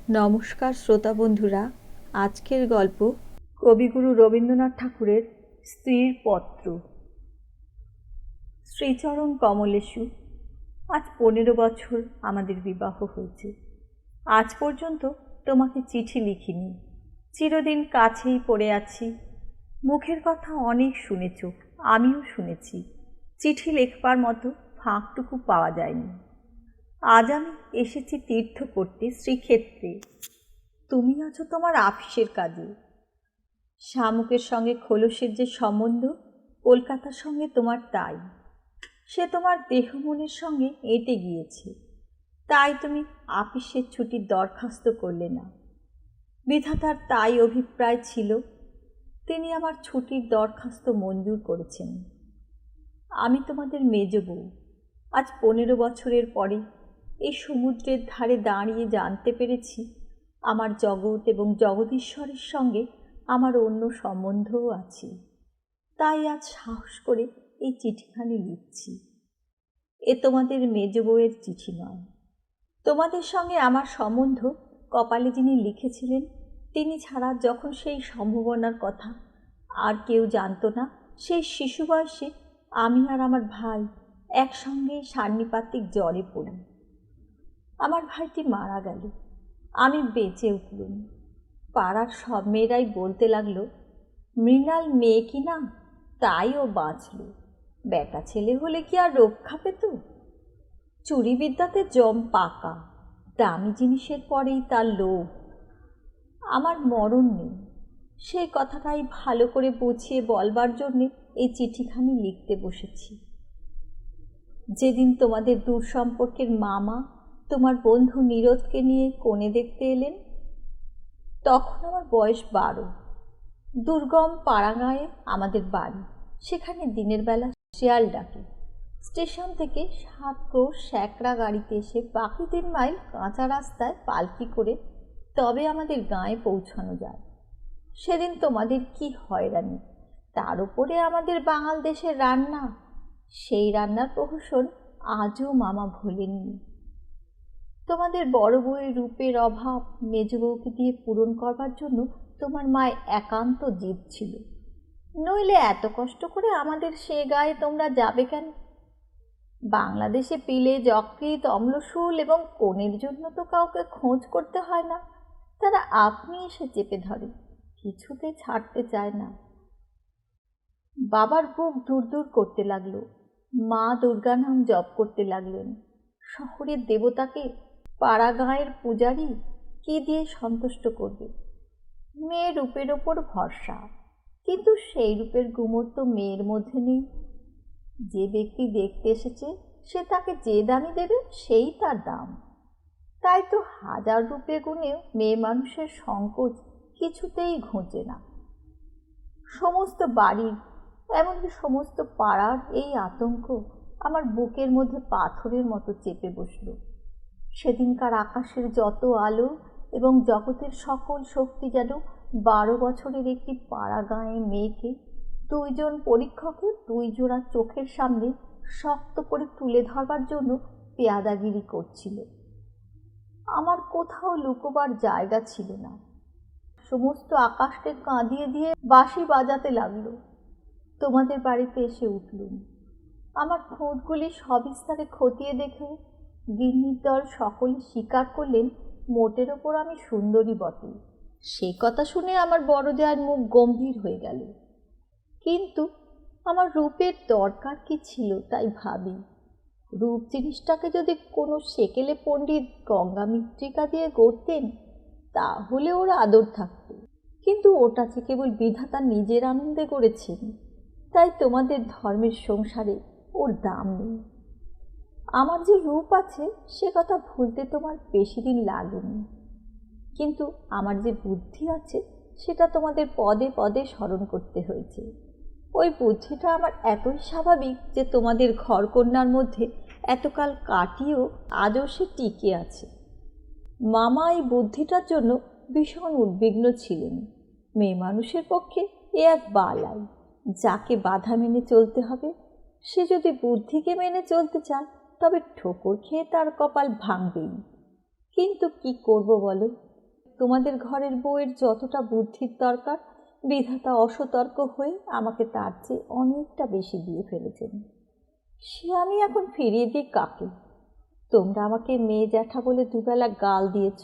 নমস্কার শ্রোতা বন্ধুরা, আজকের গল্প কবিগুরু রবীন্দ্রনাথ ঠাকুরের স্ত্রীর পত্র। শ্রীচরণ কমলেশু, আজ 15 বছর আমাদের বিবাহ হয়েছে। আজ পর্যন্ত তোমাকে চিঠি লিখিনি। চিরদিন কাছেই পড়ে আছি। মুখের কথা অনেক শুনেছ, আমিও শুনেছি। চিঠি লেখবার মতো ফাঁকটুকু পাওয়া যায়নি। আজ আমি এসেছি তীর্থ করতে শ্রীক্ষেত্রে। তুমি আছো তোমার আফিসের কাজে। শামুকের সঙ্গে খোলসের যে সম্বন্ধ, কলকাতার সঙ্গে তোমার তাই। সে তোমার দেহ মনের সঙ্গে এঁটে গিয়েছে, তাই তুমি আপিসের ছুটির দরখাস্ত করলে না। বিধাতার তাই অভিপ্রায় ছিল, তিনি আমার ছুটির দরখাস্ত মঞ্জুর করেছেন। আমি তোমাদের মেজ বউ। আজ 15 বছরের পরে এই সমুদ্রের ধারে দাঁড়িয়ে জানতে পেরেছি, আমার জগৎ এবং জগদীশ্বরের সঙ্গে আমার অন্য সম্বন্ধও আছে। তাই আজ সাহস করে এই চিঠিখানি লিখছি। এ তোমাদের মেজ বউয়ের চিঠি নয়। তোমাদের সঙ্গে আমার সম্বন্ধ কপালে যিনি লিখেছিলেন, তিনি ছাড়া যখন সেই সম্ভাবনার কথা আর কেউ জানত না, সেই শিশু বয়সে আমি আর আমার ভাই একসঙ্গে সান্নিপাতিক জ্বরে পড়ি। আমার ভাইটি মারা গেল, আমি বেঁচে উঠলুম। পাড়ার সব মেয়েরাই বলতে লাগলো, মৃণাল মেয়ে কি না, তাই ও বাঁচল। বেটা ছেলে হলে কি আর রক্ষা পেত? চুরিবিদ্যাতে জম পাকা, দামি জিনিসের পরেই তার লোভ। আমার মরণ নেই, সেই কথাটাই ভালো করে বুঝিয়ে বলবার জন্যে এই চিঠিখানি লিখতে বসেছি। যেদিন তোমাদের দূর সম্পর্কের মামা তোমার বন্ধু নীরজকে নিয়ে কনে দেখতে এলেন, তখন আমার বয়স 12। দুর্গম পাড়াগাঁয়ে আমাদের বাড়ি। সেখানে দিনের বেলা শিয়াল ডাকে। স্টেশন থেকে 7 ক্রোশ স্যাকরা গাড়িতে এসে বাকি 3 মাইল কাঁচা রাস্তায় পালকি করে তবে আমাদের গাঁয়ে পৌঁছানো যায়। সেদিন তোমাদের কি হয়রানি! তার উপরে আমাদের বাঙাল দেশের রান্না। সেই রান্নার প্রহসন আজও মামা ভোলেননি। তোমাদের বড় বউয়ের রূপের অভাব মেজ বউকে দিয়ে পূরণ করবার জন্য তোমার মায়ের একান্ত জিদ ছিল। নইলে এত কষ্ট করে আমাদের সে গায়ে তোমরা যাবে কেন? বাংলাদেশে পিলে, যকৃৎ, অম্লশূল এবং কোণের জন্য তো কাউকে খোঁজ করতে হয় না। তারা আপনি এসে চেপে ধরে, কিছুতে ছাড়তে চায় না। বাবার বুক দূর দূর করতে লাগলো। মা দুর্গা নাম জপ করতে লাগলেন। শহরের দেবতাকে পাড়া গাঁয়ের পূজারী কি দিয়ে সন্তুষ্ট করবে? মেয়ের রূপের ওপর ভরসা, কিন্তু সেই রূপের গুমর তো মেয়ের মধ্যে নেই। যে ব্যক্তি দেখতে এসেছে, সে তাকে যে দামই দেবে সেই তার দাম। তাই তো 1000 রূপে গুণেও মেয়ে মানুষের সংকোচ কিছুতেই ঘুঁচে না। সমস্ত বাড়ির, এমনকি সমস্ত পাড়ার এই আতঙ্ক আমার বুকের মধ্যে পাথরের মতো চেপে বসল। সেদিনকার আকাশের যত আলো এবং জগতের সকল শক্তি যেন 12 বছরের একটি পাড়া গাঁয়ে মেয়েকে 2 জন পরীক্ষকের 2 জোড়া চোখের সামনে শক্ত করে তুলে ধরবার জন্য পেয়াদাগিরি করছিল। আমার কোথাও লুকোবার জায়গা ছিল না। সমস্ত আকাশকে কাঁদিয়ে দিয়ে বাঁশি বাজাতে লাগলো। তোমাদের বাড়িতে এসে উঠলুম। আমার খুঁতগুলি সবিস্তারে খতিয়ে দেখে গিন্নির দল সকলে স্বীকার করলেন, মোটের ওপর আমি সুন্দরী বটে। সে কথা শুনে আমার বড় জায়ের মুখ গম্ভীর হয়ে গেল। কিন্তু আমার রূপের দরকার কি ছিল তাই ভাবি। রূপ জিনিসটাকে যদি কোনো সেকেলে পণ্ডিত গঙ্গা মৃত্তিকা দিয়ে গড়তেন, তাহলে ওর আদর থাকত। কিন্তু ওটা যে কেবল বিধাতা নিজের আনন্দে গড়েছেন, তাই তোমাদের ধর্মের সংসারে ওর দাম নেই। আমার যে রূপ আছে সে কথা ভুলতে তোমার বেশি দিন লাগেনি, কিন্তু আমার যে বুদ্ধি আছে সেটা তোমাদের পদে পদে স্মরণ করতে হয়েছে। ওই বুদ্ধিটা আমার এতই স্বাভাবিক যে তোমাদের ঘরকন্যার মধ্যে এতকাল কাটিয়েও আজও সে টিকে আছে। মামা এই বুদ্ধিটার জন্য ভীষণ উদ্বিগ্ন ছিলেন। মেয়ে মানুষের পক্ষে এ এক বালাই। যাকে বাধা মেনে চলতে হবে, সে যদি বুদ্ধিকে মেনে চলতে চায় তবে ঠোকর খেয়ে তার কপাল ভাঙবেই। কিন্তু কি করব বলো, তোমাদের ঘরের বউয়ের যতটা বুদ্ধির দরকার বিধাতা অসতর্ক হয়ে আমাকে তার চেয়ে অনেকটা বেশি দিয়ে ফেলেছেন। সে আমি এখন ফিরিয়ে দিই কাকে? তোমরা আমাকে মেয়ে জ্যাঠা বলে দুবেলা গাল দিয়েছ,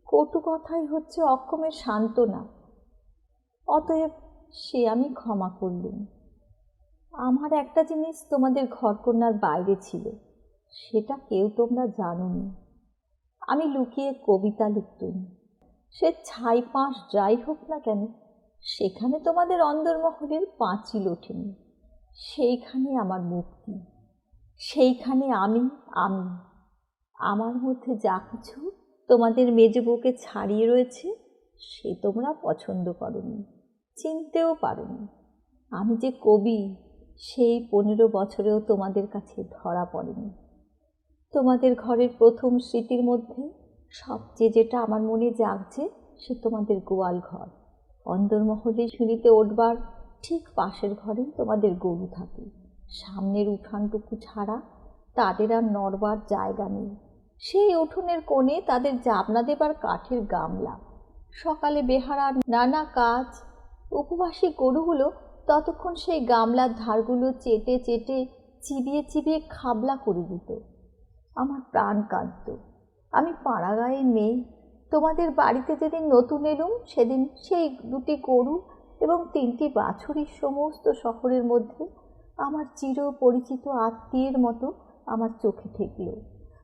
কটু কথাই হচ্ছে অক্ষমের সান্ত্বনা। অতএব সে আমি ক্ষমা করলুম। আমার একটা জিনিস তোমাদের ঘরকন্যার বাইরে ছিল, সেটা কেউ তোমরা জানোনি। আমি লুকিয়ে কবিতা লিখতুম। সে ছাই পাঁশ যাই হোক না কেন, সেখানে তোমাদের অন্দরমহলের পাঁচিল ওঠেনি। সেইখানে আমার মুক্তি, সেইখানে আমি। আমার মধ্যে যা কিছু তোমাদের মেজ বউকে ছাড়িয়ে রয়েছে সে তোমরা পছন্দ করনি, চিনতেও পারোনি। আমি যে কবি সেই 15 বছরেও তোমাদের কাছে ধরা পড়েনি। তোমাদের ঘরের প্রথম স্মৃতির মধ্যে সবচেয়ে যেটা আমার মনে জাগছে সে তোমাদের গোয়াল ঘর। অন্দরমহলে সিঁড়িতে উঠবার ঠিক পাশের ঘরেই তোমাদের গরু থাকে। সামনের উঠানটুকু ছাড়া তাদের আর নড়বার জায়গা নেই। সেই উঠোনের কোণে তাদের জাবনা দেবার কাঠের গামলা। সকালে বেহারার নানা কাজ, উপবাসী গরুগুলো ততক্ষণ সেই গামলার ধারগুলো চেটে চেটে চিবিয়ে চিবিয়ে খাবলা করে দিত। আমার প্রাণ কাঁদত। আমি পাড়াগাঁয়ের মেয়ে, তোমাদের বাড়িতে যেদিন নতুন এলুম সেদিন সেই 2টি গরু এবং 3টি বাছুরি সমস্ত শহরের মধ্যে আমার চির পরিচিত আত্মীয়ের মতো আমার চোখে ঠেকল।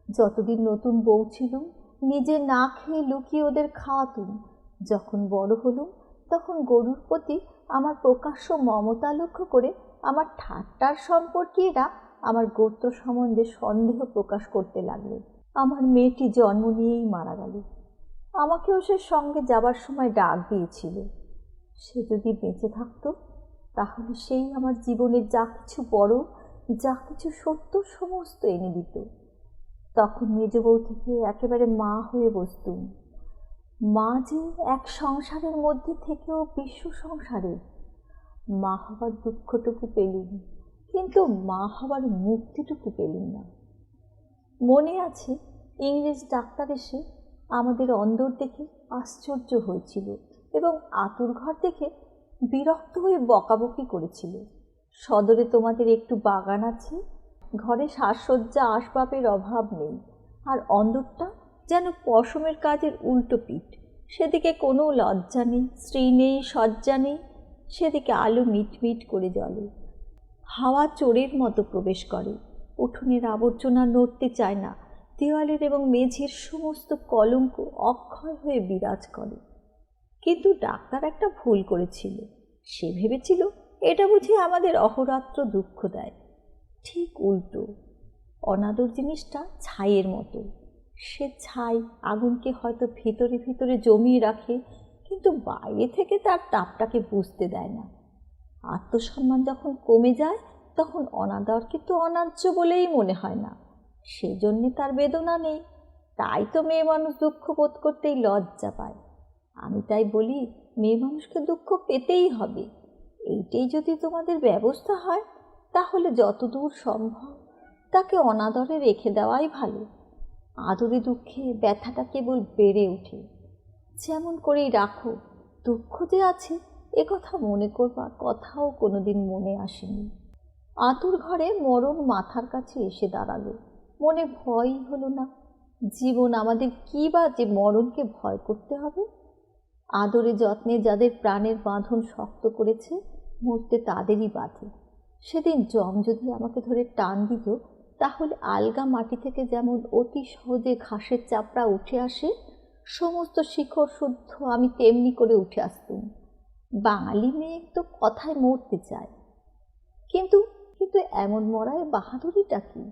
যতদিন নতুন বউ ছিলুম নিজে না খেয়ে লুকিয়ে ওদের খাওয়াতুম। যখন বড় হলুম তখন গরুর প্রতি আমার প্রকাশ্য মমতা লক্ষ্য করে আমার ঠাট্টার সম্পর্কীয়রা আমার গোত্র সম্বন্ধে সন্দেহ প্রকাশ করতে লাগলো। আমার মেয়েটি জন্ম নিয়েই মারা গেল। আমাকেও সে সঙ্গে যাবার সময় ডাক দিয়েছিল। সে যদি বেঁচে থাকতো তাহলে সেই আমার জীবনের যা কিছু বড়, যা কিছু সত্য সমস্ত এনে দিত। তখন মেজ বউ থেকে একেবারে মা হয়ে বসতুম। মা যে এক সংসারের মধ্যে থেকেও বিশ্ব সংসারের। মা হবার দুঃখটুকু পেলুম, কিন্তু মা হবার মুক্তিটুকু পেলুম না। মনে আছে ইংরেজ ডাক্তার এসে আমাদের অন্দর দেখে আশ্চর্য হয়েছিল এবং আতুর ঘর দেখে বিরক্ত হয়ে বকাবকি করেছিল। সদরে তোমাদের একটু বাগান আছে, ঘরে সাজসজ্জা আসবাবের অভাব নেই, আর অন্দরটা যেন পশমের কাজের উল্টো পিঠ। সেদিকে কোনো লজ্জা নেই, স্ত্রী নেই, সজ্জা নেই। সেদিকে আলো মিটমিট করে জ্বলে, হাওয়া চোরের মতো প্রবেশ করে। উঠোনের আবর্জনা নড়তে চায় না, দেওয়ালের এবং মেঝের সমস্ত কলঙ্ক অক্ষয় হয়ে বিরাজ করে। কিন্তু ডাক্তার একটা ভুল করেছিল। সে ভেবেছিল এটা বুঝি আমাদের অহরাত্র দুঃখ দেয়। ঠিক উল্টো। অনাদর জিনিসটা ছাইয়ের মতো। সে ছাই আগুনকে হয়তো ভিতরে ভিতরে জমিয়ে রাখে, কিন্তু বাইরে থেকে তার তাপটাকে বুঝতে দেয় না। আত্মসম্মান যখন কমে যায় তখন অনাদরকে তো অন্যায্য বলেই মনে হয় না। সেজন্যে তার বেদনা নেই। তাই তো মেয়ে মানুষ দুঃখ বোধ করতেই লজ্জা পায়। আমি তাই বলি মেয়ে মানুষকে দুঃখ পেতেই হবে। এইটাই যদি তোমাদের ব্যবস্থা হয় তাহলে যতদূর সম্ভব তাকে অনাদরে রেখে দেওয়াই ভালো। আদরে দুঃখে ব্যথাটা কেবল বেড়ে ওঠে। যেমন করেই রাখো, দুঃখ যে আছে এ কথা মনে করবার কথাও কোনোদিন মনে আসেনি। আতুর ঘরে মরণ মাথার কাছে এসে দাঁড়ালো, মনে ভয়ই হলো না। জীবন আমাদের কী বা যে মরণকে ভয় করতে হবে? আদরে যত্নে যাদের প্রাণের বাঁধন শক্ত করেছে মরতে তাদেরই বাধে। সেদিন যম যদি আমাকে ধরে টান দিত তাহলে আলগা মাটি থেকে যেমন অতি সহজে ঘাসের চাপড়া উঠে আসে, সমস্ত শিকড় শুদ্ধ আমি তেমনি করে উঠে আসতুম। বাঙালি মেয়ে তো কথায় মরতে চায়, কিন্তু কিন্তু এমন মরায় বাহাদুরিটা কি?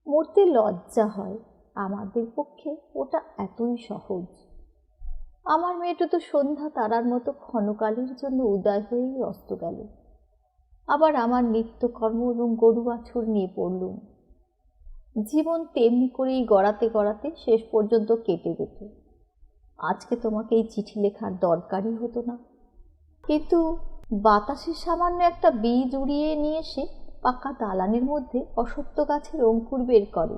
মরতে লজ্জা হয়। আমাদের পক্ষে ওটা এতই সহজ। আমার মেয়েটা তো সন্ধ্যা তারার মতো ক্ষণকালের জন্য উদয় হয়েই অস্ত গেল। আবার আমার নিত্যকর্ম এবং গরু বাছুর নিয়ে পড়লুম। জীবন তেমনি করেই গড়াতে গড়াতে শেষ পর্যন্ত কেটে যেত। আজকে তোমাকে এই চিঠি লেখার দরকারই হতো না, কিন্তু বাতাসে সামান্য একটা বীজ উড়িয়ে নিয়ে এসে পাকা দালানের মধ্যে অসত্য গাছের অঙ্কুর বের করে।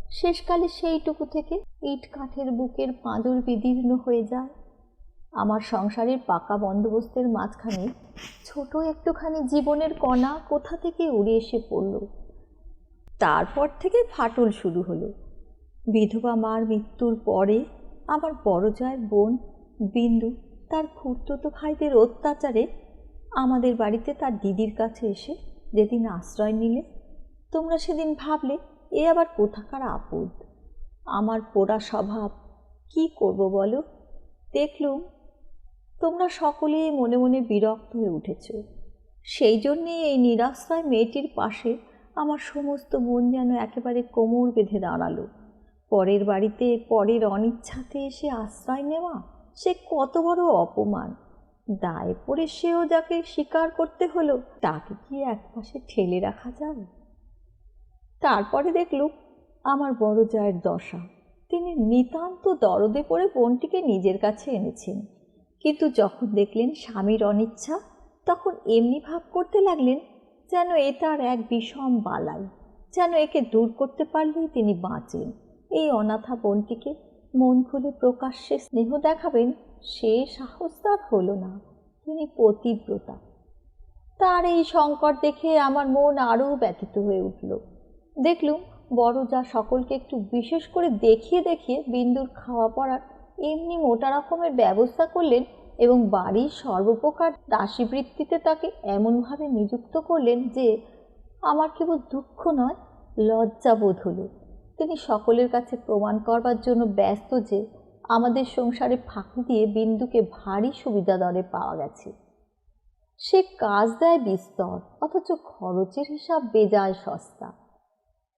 শেষকালে সেইটুকু থেকে ইট কাঠের বুকের পাঁজর বিদীর্ণ হয়ে যায়। আমার সংসারের পাকা বন্দোবস্তের মাঝখানে ছোট একটুখানি জীবনের কণা কোথা থেকে উড়ে এসে পড়ল। তারপর থেকে ফাটল শুরু হলো। বিধবা মার মৃত্যুর পরে আমার বড় জায়ের বোন বিন্দু তার খুড়তুতো ভাইদের অত্যাচারে আমাদের বাড়িতে তার দিদির কাছে এসে যেদিন আশ্রয় নিলে, তোমরা সেদিন ভাবলে এ আবার কোথাকার আপদ। আমার পোড়া স্বভাব কি করব বলো। দেখলুম তোমরা সকলে মনে মনে বিরক্ত হয়ে উঠেছ। সেই জন্যে এই নিরাশ্রয় মেয়েটির পাশে আমার সমস্ত মন যেন একেবারে কোমর বেঁধে দাঁড়ালো। পরের বাড়িতে পরের অনিচ্ছাতে এসে আশ্রয় নেওয়া সে কত বড় অপমান। দায়ে পড়ে সেও যাকে স্বীকার করতে হলো, তাকে কি একপাশে ঠেলে রাখা যায়? তারপরে দেখলুম আমার বড় জায়ের দশা। তিনি নিতান্ত দরদে পড়ে বোনটিকে নিজের কাছে এনেছেন, কিন্তু যখন দেখলেন স্বামীর অনিচ্ছা, তখন এমনি ভাব করতে লাগলেন যেন এ তার এক বিষম বালাই, যেন একে দূর করতে পারলেই তিনি বাঁচেন। এই অনাথা বোনটিকে মন খুলে প্রকাশ্যে স্নেহ দেখাবেন সে সাহস তার হলো না। তিনি পতিব্রতা। তার এই সংকট দেখে আমার মন আরও ব্যথিত হয়ে উঠল। দেখলুম বড় যা সকলকে একটু বিশেষ করে দেখিয়ে দেখিয়ে বিন্দুর খাওয়া পড়ার এমনি মোটা রকমের ব্যবস্থা করলেন এবং বাড়ির সর্বপ্রকার দাসীবৃত্তিতে তাকে এমনভাবে নিযুক্ত করলেন যে আমার কেবল দুঃখ নয়, লজ্জা বোধ হলো। তিনি সকলের কাছে প্রমাণ করবার জন্য ব্যস্ত যে আমাদের সংসারে ফাঁকি দিয়ে বিন্দুকে ভারী সুবিধা দরে পাওয়া গেছে। সে কাজ দেয় বিস্তর, অথচ খরচের হিসাব বেজায় সস্তা।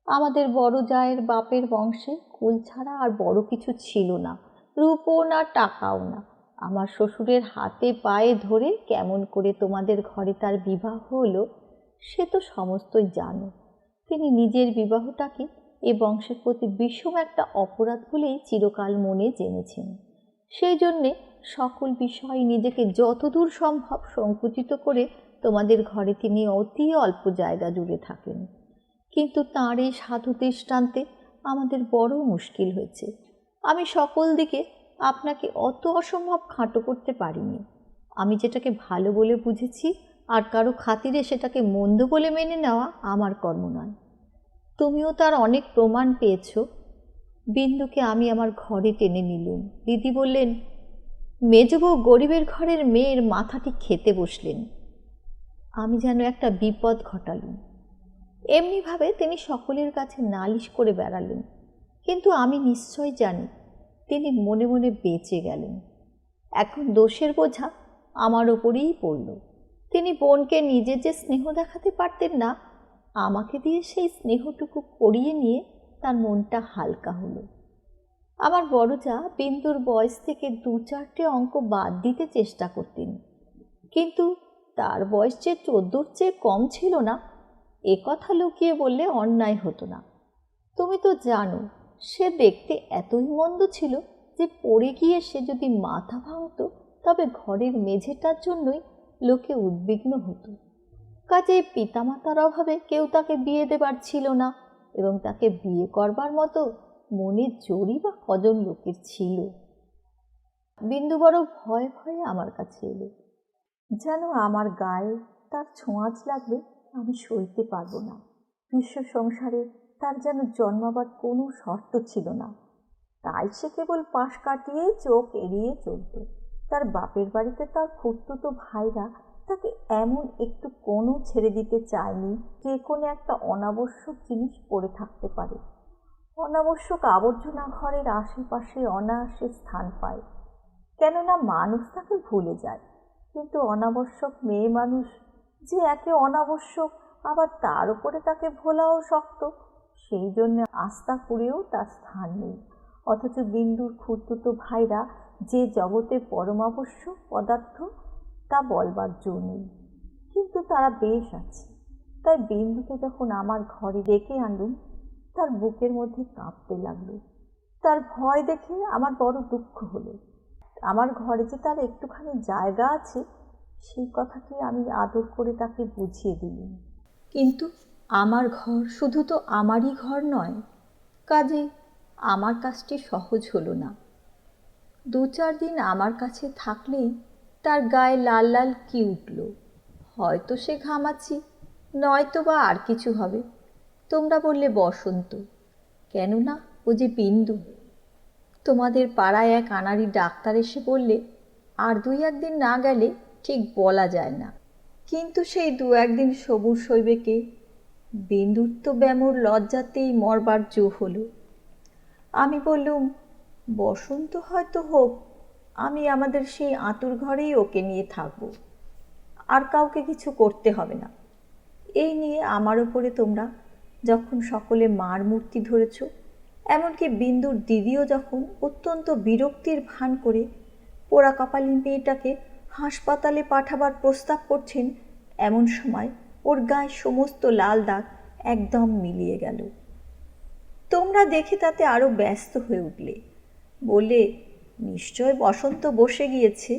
আমাদের বড় জায়ের বাপের বংশে কুল ছাড়া আর বড় কিছু ছিল না, রূপও না টাকাও না। আমার শ্বশুরের হাতে পায়ে ধরে কেমন করে তোমাদের ঘরে তার বিবাহ হলো সে তো সমস্তই জানো। তিনি নিজের বিবাহটাকে এ বংশের প্রতি বিষম একটা অপরাধ বলেই চিরকাল মনে জেনেছেন। সেই জন্যে সকল বিষয় নিজেকে যতদূর সম্ভব সংকুচিত করে তোমাদের ঘরে তিনি অতি অল্প জায়গা জুড়ে থাকেন। কিন্তু তাঁর এই সাধু দৃষ্টান্তে আমাদের বড় মুশকিল হয়েছে। আমি সকল দিকে আপনাকে অত অসম্ভব খাটো করতে পারিনি। আমি যেটাকে ভালো বলে বুঝেছি আর কারো খাতিরে সেটাকে মন্দ বলে মেনে নেওয়া আমার কর্ম নয়। তুমিও তার অনেক প্রমাণ পেয়েছ। বিন্দুকে আমি আমার ঘরে টেনে নিলুম। দিদি বললেন, মেজবউ গরিবের ঘরের মেয়ের মাথাটি খেতে বসলেন। আমি যেন একটা বিপদ ঘটালুম। এমনিভাবে তিনি সকলের কাছে নালিশ করে বেড়ালেন, কিন্তু আমি নিশ্চয় জানি তিনি মনে মনে বেঁচে গেলেন। এখন দোষের বোঝা আমার ওপরেই পড়ল। তিনি বোনকে নিজে যে স্নেহ দেখাতে পারতেন না, আমাকে দিয়ে সেই স্নেহটুকু করিয়ে নিয়ে তার মনটা হালকা হলো। আমার বড় যা বিন্দুর বয়স থেকে 2-4টে অঙ্ক বাদ দিতে চেষ্টা করতেন, কিন্তু তার বয়স যে 14-র চেয়ে কম ছিল না, এ কথা লুকিয়ে বললে অন্যায় হতো না। তুমি তো জানো সে দেখতে এতই মন্দ ছিল যে পড়ে গিয়ে সে যদি মাথা ভাঙত তবে ঘরের মেঝেটার জন্যই লোকে উদ্বিগ্ন হতো। কাজেই পিতামাতার অভাবে কেউ তাকে বিয়ে দেবার ছিল না, এবং তাকে বিয়ে করবার মতো মনের জোরই বা কজন লোকের ছিল। বিন্দু বড় ভয়ে ভয়ে আমার কাছে এলো, যেন আমার গায়ে তার ছোঁয়াচ লাগলে আমি সইতে পারবো না। বিশ্ব সংসারে তার যেন জন্মাবার কোনো শর্ত ছিল না, তাই সে কেবল পাশ কাটিয়ে চোখ এড়িয়ে চলত। তার বাপের বাড়িতে তার খুড়তুতো ভাইরা তাকে এমন একটু কোনো ছেড়ে দিতে চায়নি যে কোনো একটা অনাবশ্যক জিনিস পড়ে থাকতে পারে। অনাবশ্যক আবর্জনা ঘরের আশেপাশে অনায়াসে স্থান পায়, কেননা মানুষ তাকে ভুলে যায়। কিন্তু অনাবশ্যক মেয়ে মানুষ যে একে অনাবশ্যক, আবার তার উপরে তাকে ভোলাও শক্ত, সেই জন্য আস্থা করেও তার স্থান নেই। অথচ বিন্দুর খুড়তুতো ভাইরা যে জগতে পরমাবশ্যক পদার্থ তা বলবার জো নেই, কিন্তু তারা বেশ আছে। তাই বিন্দুকে যখন আমার ঘরে ডেকে আনলুম, তার বুকের মধ্যে কাঁপতে লাগলো। তার ভয় দেখে আমার বড় দুঃখ হলো। আমার ঘরে যে তার একটুখানি জায়গা আছে সেই কথাটি আমি আদর করে তাকে বুঝিয়ে দিলাম। কিন্তু আমার ঘর শুধু তো আমারই ঘর নয়, কাজেই আমার কাজটি সহজ হলো না। 2-4 দিন আমার কাছে থাকলেই তার গায়ে লাল লাল কি উঠল। হয়তো সে ঘামাচি, নয়তো বা আর কিছু হবে। তোমরা বললে বসন্ত, কেননা ও যে বিন্দু। তোমাদের পাড়ায় এক আনাড়ি ডাক্তার এসে বললে আর 2-1 দিন না গেলে ঠিক বলা যায় না। কিন্তু সেই 2-1 দিন সবুর সইবে কে? বিন্দুর তো ব্যামোর লজ্জাতেই মরবার জো হলো। আমি বললুম, বসন্ত হয়তো হোক, আমি আমাদের সেই আঁতুর ঘরেই ওকে নিয়ে থাকব, আর কাউকে কিছু করতে হবে না। এই নিয়ে আমার ওপরে তোমরা যখন সকলে মার মূর্তি ধরেছ, এমনকি বিন্দুর দিদিও যখন অত্যন্ত বিরক্তির ভান করে পোড়া কপালি মেয়েটাকে হাসপাতালে পাঠাবার প্রস্তাব করছেন, এমন সময় ওর গায়ে সমস্ত লাল দাগ একদম মিলিয়ে গেল। তোমরা দেখে তাতে আরও ব্যস্ত হয়ে উঠলে, বললে নিশ্চয় বসন্ত বসে গিয়েছে,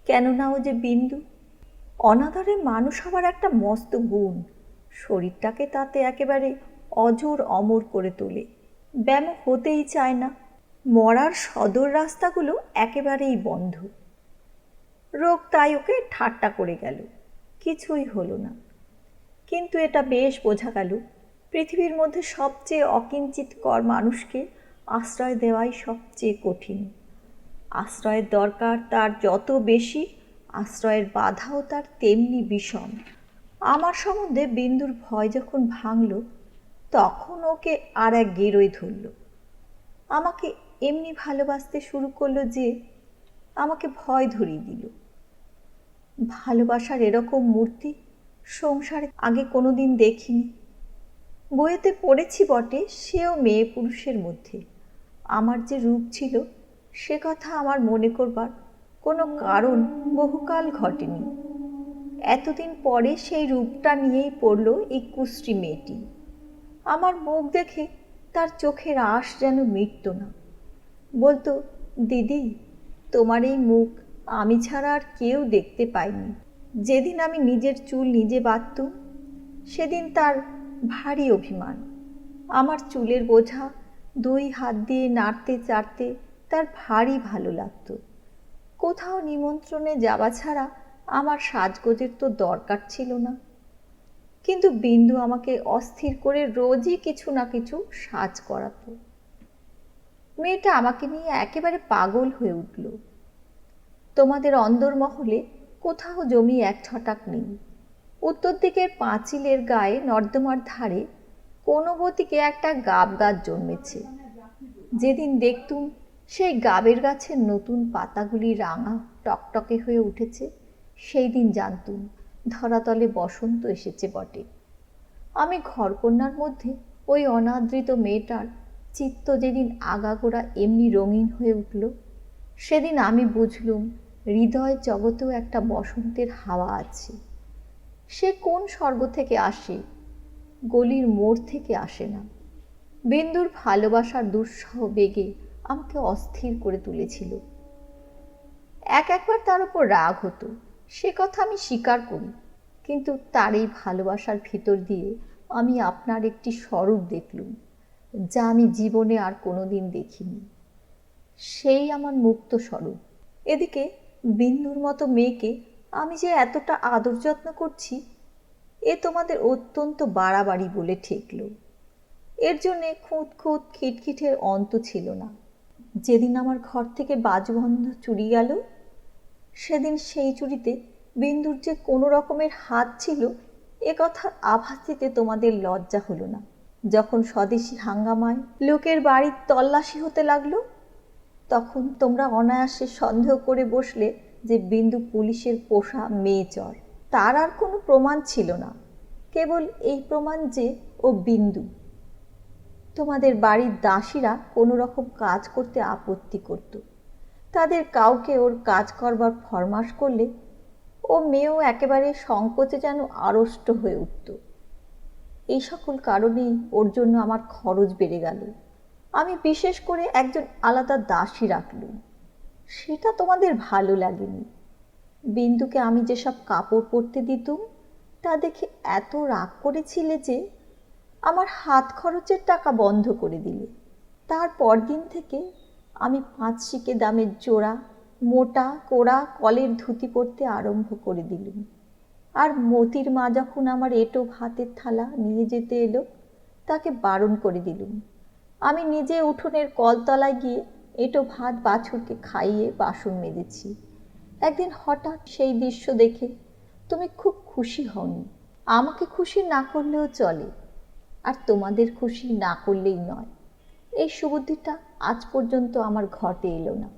কেননা ও যে বিন্দু। অনাদরে মানুষ হবার একটা মস্ত গুণ, শরীরটাকে তাতে একেবারে অজর অমর করে তোলে। ব্যামো হতেই চায় না, মরার সদর রাস্তাগুলো একেবারেই বন্ধ। রোগ তাই ওকে ঠাট্টা করে গেল, কিছুই হলো না। কিন্তু এটা বেশ বোঝা গেল, পৃথিবীর মধ্যে সবচেয়ে অকিঞ্চিতকর মানুষকে আশ্রয় দেওয়াই সবচেয়ে কঠিন। আশ্রয়ের দরকার তার যত বেশি, আশ্রয়ের বাধাও তার তেমনি বিষম। আমার সম্বন্ধে বিন্দুর ভয় যখন ভাঙল, তখন ওকে আর এক গেরোয় ধরল। আমাকে এমনি ভালোবাসতে শুরু করলো যে আমাকে ভয় ধরিয়ে দিল। ভালোবাসার এরকম মূর্তি সংসারে আগে কোনো দিন দেখিনি। বইয়েতে পড়েছি বটে, সেও মেয়ে পুরুষের মধ্যে। আমার যে রূপ ছিল সে কথা আমার মনে করবার কোনো কারণ বহুকাল ঘটেনি। এতদিন পরে সেই রূপটা নিয়েই পড়ল এই কুশ্রী মেয়েটি। আমার মুখ দেখে তার চোখের আশ যেন মিটত না। বলতো, দিদি, তোমার এই মুখ আমি ছাড়া আর কেউ দেখতে পায়নি। যেদিন আমি নিজের চুল নিজে বাঁধতুম, সেদিন তার ভারী অভিমান। আমার চুলের বোঝা 2 হাত দিয়ে নাড়তে চাড়তে তার ভারী ভালো লাগত। কোথাও নিমন্ত্রণে যাওয়া ছাড়া আমার সাজগোজের তো দরকার ছিল না। কিন্তু বিন্দু আমাকে অস্থির করে রোজই কিছু না কিছু সাজ করাতো। মেয়েটা আমাকে নিয়ে একেবারে পাগল হয়ে উঠল। তোমাদের অন্দরমহলে কোথাও জমি 1 ছটাক নেই। উত্তর দিকের পাঁচিলের গায়ে নর্দমার ধারে কোনো গতিকে একটা গাব গাছ জন্মেছে। যেদিন দেখতুম সেই গাবের গাছের নতুন পাতাগুলি রাঙা টকটকে হয়ে উঠেছে, সেই দিন জানতুম ধরাতলে বসন্ত এসেছে বটে। আমি ঘরকন্যার মধ্যে ওই অনাদৃত মেয়েটার চিত্ত যেদিন আগাগোড়া এমনি রঙিন হয়ে উঠল, সেদিন আমি বুঝলুম হৃদয় জগতেও একটা বসন্তের হাওয়া আছে। সে কোন স্বর্গ থেকে আসে, গলির মোড় থেকে আসে না। বিন্দুর ভালোবাসার দুঃসহ বেগে আমাকে অস্থির করে তুলেছিল। একবার তার উপর রাগ হতো, সে কথা আমি স্বীকার করি। কিন্তু তার এই ভালোবাসার ভিতর দিয়ে আমি আপনার একটি স্বরূপ দেখলুম, যা আমি জীবনে আর কোনোদিন দেখিনি। সেই আমার মুক্ত স্বরূপ। এদিকে বিন্দুর মতো মেয়েকে আমি যে এতটা আদর যত্ন করছি, এ তোমাদের অত্যন্ত বাড়াবাড়ি বলে ঠেকল। এর জন্যে খুঁত খুঁত খিটখিটের অন্ত ছিল না। যেদিন আমার ঘর থেকে বাজুবন্ধ চুরি গেল, সেদিন সেই চুরিতে বিন্দুর যে কোনো রকমের হাত ছিল, এ কথার আভাস দিতে তোমাদের লজ্জা হলো না। যখন স্বদেশী হাঙ্গামায় লোকের বাড়ির তল্লাশি হতে লাগলো, তখন তোমরা অনায়াসে সন্দেহ করে বসলে যে বিন্দু পুলিশের পোষা মেয়ে চর। তার আর কোনো প্রমাণ ছিল না, কেবল এই প্রমাণ যে ও বিন্দু। তোমাদের বাড়ির দাসীরা কোনো রকম কাজ করতে আপত্তি করত। তাদের কাউকে ওর কাজ করবার ফরমাশ করলে ও মেয়েও একেবারে সংকোচে যেন আড়ষ্ট হয়ে উঠত। এই সকল কারণেই ওর জন্য আমার খরচ বেড়ে গেল। আমি বিশেষ করে একজন আলাদা দাসী রাখলুম। সেটা তোমাদের ভালো লাগেনি। বিন্দুকে আমি যেসব কাপড় পরতে দিতুম, তা দেখে এত রাগ করেছিলে যে আমার হাত খরচের টাকা বন্ধ করে দিলে। তারপর দিন থেকে আমি 5 শিকে দামের জোড়া মোটা কোড়া কলের ধুতি পরতে আরম্ভ করে দিলুম। আর মতির মা যখন আমার এঁটো ভাতের থালা নিয়ে যেতে এলো, তাকে বারণ করে দিলুম। আমি নিজে উঠোনের কলতলায় গিয়ে এঁটো ভাত বাছুরকে খাইয়ে বাসন মেজেছি। একদিন হঠাৎ সেই দৃশ্য দেখে তুমি খুব খুশি হওনি। আমাকে খুশি না করলেও চলে, আর তোমাদের খুশি না করলেই নয়। এই সুবুদ্ধিটা আজ পর্যন্ত আমার ঘটে এলো না।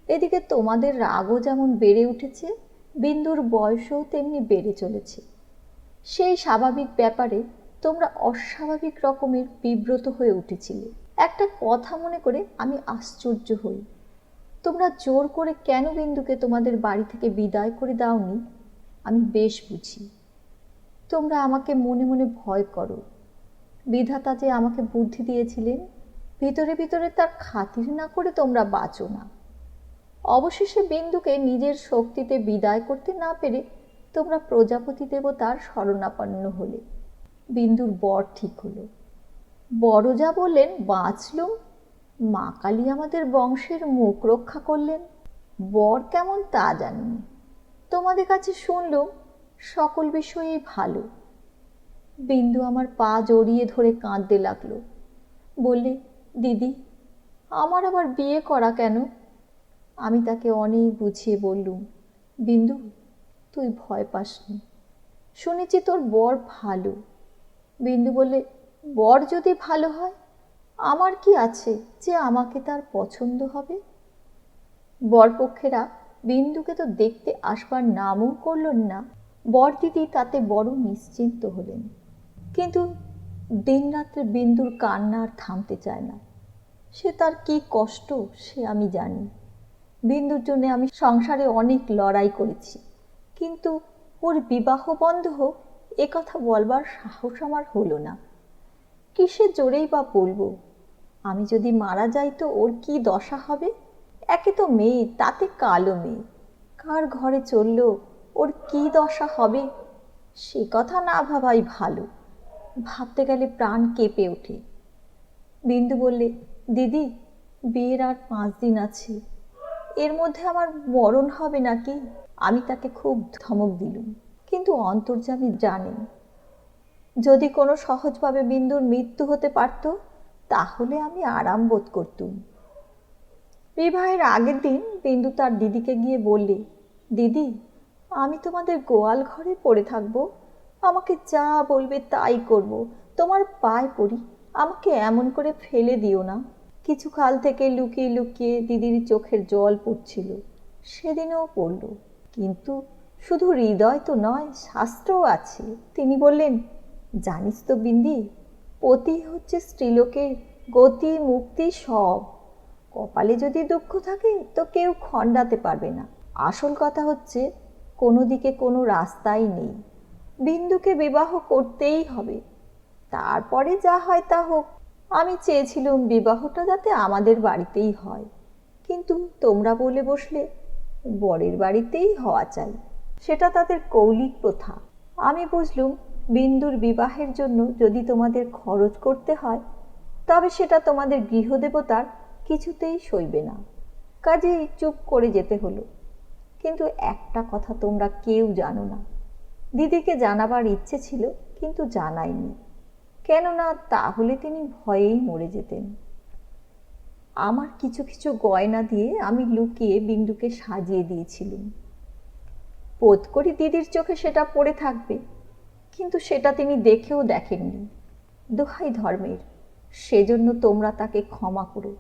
এদিকে তোমাদের রাগও যেমন বেড়ে উঠেছে, বিন্দুর বয়সও তেমনি বেড়ে চলেছে। সেই স্বাভাবিক ব্যাপারে তোমরা অস্বাভাবিক রকমের বিব্রত হয়ে উঠেছিলে। একটা কথা মনে করে আমি আশ্চর্য হই, তোমরা জোর করে কেন বিন্দুকে তোমাদের বাড়ি থেকে বিদায় করে দাওনি আমি বেশ বুঝি। তোমরা আমাকে মনে মনে ভয় করো। বিধাতা যে আমাকে বুদ্ধি দিয়েছিলেন, ভিতরে ভিতরে তার খাতির না করে তোমরা বাঁচো না। অবশেষে বিন্দুকে নিজের শক্তিতে বিদায় করতে না পেরে তোমরা প্রজাপতি দেবতার শরণাপন্ন হলে। বিন্দুর বর ঠিক হলো। বড় যা বললেন বাঁচলুম, মা কালী আমাদের বংশের মুখ রক্ষা করলেন। বর কেমন তা জানি, তোমাদের কাছে শুনলুম সকল বিষয়েই ভালো। বিন্দু আমার পা জড়িয়ে ধরে কাঁদতে লাগলো, বললে, দিদি আমার আবার বিয়ে করা কেন? আমি তাকে অনেক বুঝিয়ে বললুম, বিন্দু তুই ভয় পাসনি, শুনেছি তোর বর ভালো। বিন্দু বললে, বর যদি ভালো হয় আমার কি আছে যে আমাকে তার পছন্দ হবে? বরপক্ষেরা বিন্দুকে তো দেখতে আসবার নামও করলেন না। বরদিদি তাতে বড় নিশ্চিন্ত হলেন। কিন্তু দিনরাত্রে বিন্দুর কান্না আর থামতে চায় না। সে তার কি কষ্ট সে আমি জানি। বিন্দুর জন্য আমি সংসারে অনেক লড়াই করেছি, কিন্তু ওর বিবাহ বন্ধ হোক এ কথা বলবার সাহস আমার হলো না। কিসে জোরেই বা বলবো? আমি যদি মারা যাই তো ওর কি দশা হবে? একে তো মেয়ে, তাতে কালো মেয়ে, কার ঘরে চললো ওর কি দশা হবে সে কথা না ভাবাই ভালো। ভাবতে গেলে প্রাণ কেঁপে ওঠে। বিন্দু বললে, দিদি বিয়ের আর 5 দিন আছে, এর মধ্যে আমার মরণ হবে নাকি? আমি তাকে খুব ধমক দিলুম, কিন্তু অন্তর্যামী জানেন যদি কোনো সহজভাবে বিন্দুর মৃত্যু হতে পারত তাহলে আমি আরাম বোধ করতুম। বিবাহের আগের দিন বিন্দু তার দিদিকে গিয়ে বললে, দিদি আমি তোমাদের গোয়াল ঘরে পড়ে থাকবো, আমাকে যা বলবে তাই করব, তোমার পায়ে পড়ি, আমাকে এমন করে ফেলে দিও না। কিছু কাল থেকে লুকিয়ে লুকিয়ে দিদির চোখের জল পড়ছিল, সেদিনও পড়ল। কিন্তু শুধু হৃদয় তো নয়, শাস্ত্রও আছে। তিনি বললেন, জানিস তো বিন্দি, পতি হচ্ছে স্ত্রীলোকের গতি মুক্তি সব। কপালে যদি দুঃখ থাকে তো কেউ খণ্ডাতে পারবে না। আসল কথা হচ্ছে কোনো দিকে কোনো রাস্তাই নেই, বিন্দুকে বিবাহ করতেই হবে, তারপরে যা হয় তা হোক। আমি চেয়েছিলাম বিবাহটা যাতে আমাদের বাড়িতেই হয়, কিন্তু তোমরা বলে বসলে বরের বাড়িতেই হওয়া চাই, সেটা তাদের কৌলিক প্রথা। আমি বুঝলুম বিন্দুর বিবাহের জন্য যদি তোমাদের খরচ করতে হয় তবে সেটা তোমাদের গৃহদেবতার কিছুতেই সইবে না, কাজেই চুপ করে যেতে হলো। কিন্তু একটা কথা তোমরা কেউ জানো না, দিদিকে জানাবার ইচ্ছে ছিল কিন্তু জানাইনি, কেননা তাহলে তিনি ভয়েই মরে যেতেন। আমার কিছু কিছু গয়না দিয়ে আমি লুকিয়ে বিন্দুকে সাজিয়ে দিয়েছিলুম, বোধ করি দিদির চোখে সেটা পড়ে থাকবে, কিন্তু সেটা তিনি দেখেও দেখেননি। দোহাই ধর্মের, সেজন্য তোমরা তাকে ক্ষমা করো।